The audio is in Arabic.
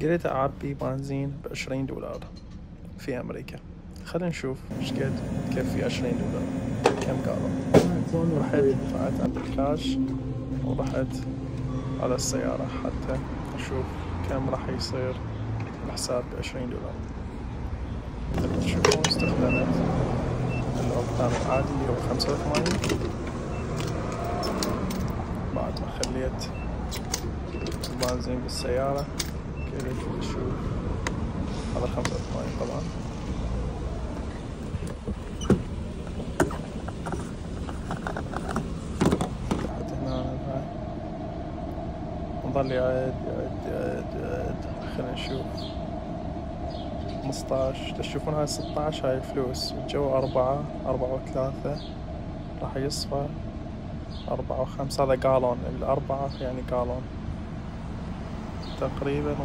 قريت أعبي بنزين ب$20 في أمريكا. خلينا نشوف ايش قد تكفي $20 كم قالوا. رحت دفعت عند الكاش ورحت على السيارة حتى أشوف كم راح يصير الحساب ب$20. مثل ما تشوفون استخدمت الأوكتان العادي اللي هو 85. بعد ما خليت البنزين بالسيارة قلت أشوف هذا 85 طبعا. لحد هنا نظل يعد. خلينا نشوف 15. تشوفون هاي 16 هاي الفلوس. الجو 4 و3 راح يصفى 4 و5. هذا قالون. 4 يعني قالون تقريبا.